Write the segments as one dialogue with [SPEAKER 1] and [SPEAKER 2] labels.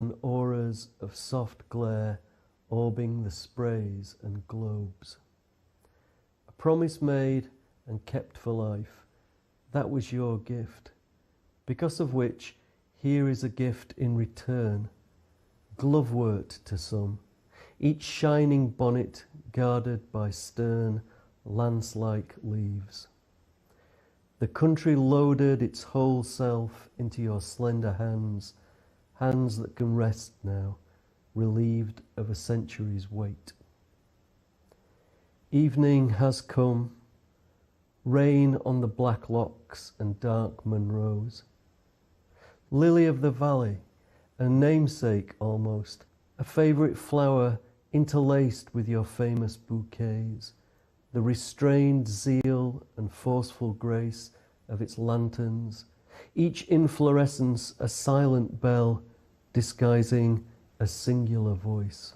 [SPEAKER 1] and auras of soft glare orbing the sprays and globes. A promise made and kept for life, that was your gift, because of which here is a gift in return, glove-worked to some, each shining bonnet guarded by stern, lance-like leaves. The country loaded its whole self into your slender hands, hands that can rest now, relieved of a century's weight. Evening has come, rain on the black locks and dark Monroes. Lily of the valley, a namesake almost, a favourite flower interlaced with your famous bouquets, the restrained zeal and forceful grace of its lanterns, each inflorescence a silent bell disguising a singular voice.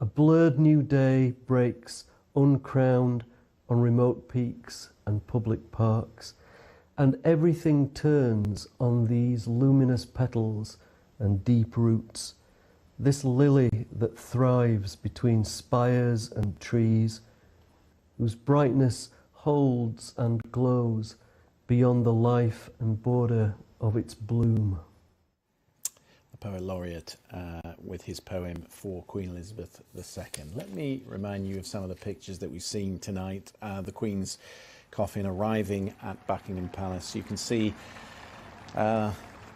[SPEAKER 1] A blurred new day breaks uncrowned on remote peaks and public parks, and everything turns on these luminous petals and deep roots, this lily that thrives between spires and trees, whose brightness holds and glows beyond the life and border of its bloom.
[SPEAKER 2] The poet laureate with his poem for Queen Elizabeth II. Let me remind you of some of the pictures that we've seen tonight. The Queen's coffin arriving at Buckingham Palace. You can see the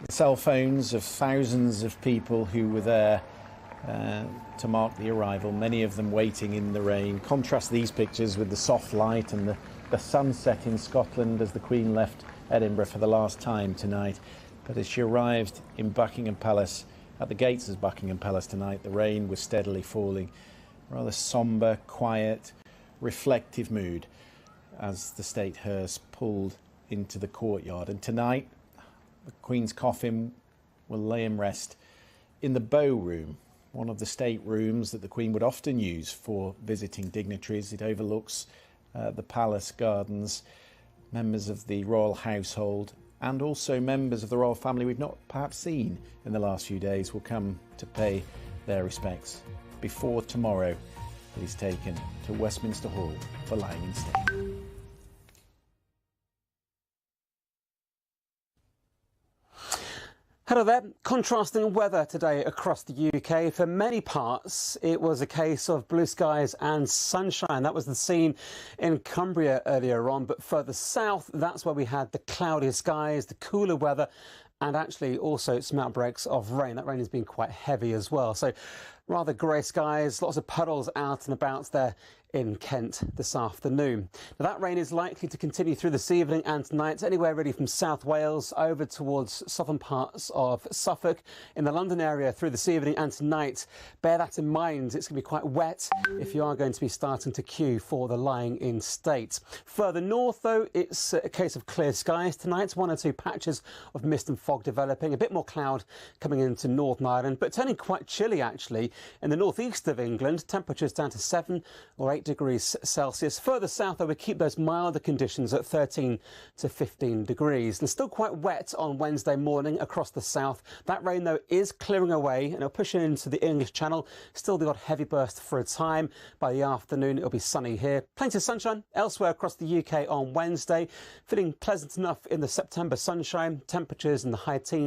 [SPEAKER 2] cell phones of thousands of people who were there to mark the arrival, many of them waiting in the rain. Contrast these pictures with the soft light and the sunset in Scotland as the Queen left Edinburgh for the last time tonight. But as she arrived in Buckingham Palace, at the gates of Buckingham Palace tonight, the rain was steadily falling. A rather sombre, quiet, reflective mood as the state hearse pulled into the courtyard. And tonight, the Queen's coffin will lay in rest in the Bow Room, one of the state rooms that the Queen would often use for visiting dignitaries. It overlooks the palace gardens. Members of the royal household and also members of the royal family we've not perhaps seen in the last few days will come to pay their respects before tomorrow it is taken to Westminster Hall for lying in state.
[SPEAKER 3] Hello there. Contrasting weather today across the UK. For many parts, it was a case of blue skies and sunshine. That was the scene in Cumbria earlier on. But further south, that's where we had the cloudier skies, the cooler weather, and actually also some outbreaks of rain. That rain has been quite heavy as well. So rather grey skies, lots of puddles out and about there in Kent this afternoon. Now, that rain is likely to continue through this evening and tonight, anywhere really from South Wales over towards southern parts of Suffolk, in the London area through this evening and tonight. Bear that in mind, it's going to be quite wet if you are going to be starting to queue for the lying in state. Further north though, it's a case of clear skies tonight, one or two patches of mist and fog developing, a bit more cloud coming into Northern Ireland, but turning quite chilly actually in the northeast of England, temperatures down to 7 or 8 degrees Celsius. Further south, though, we keep those milder conditions at 13 to 15 degrees. And still quite wet on Wednesday morning across the south. That rain, though, is clearing away and it'll push into the English Channel. Still the odd heavy burst for a time. By the afternoon, it'll be sunny here. Plenty of sunshine elsewhere across the UK on Wednesday. Feeling pleasant enough in the September sunshine. Temperatures in the high teens.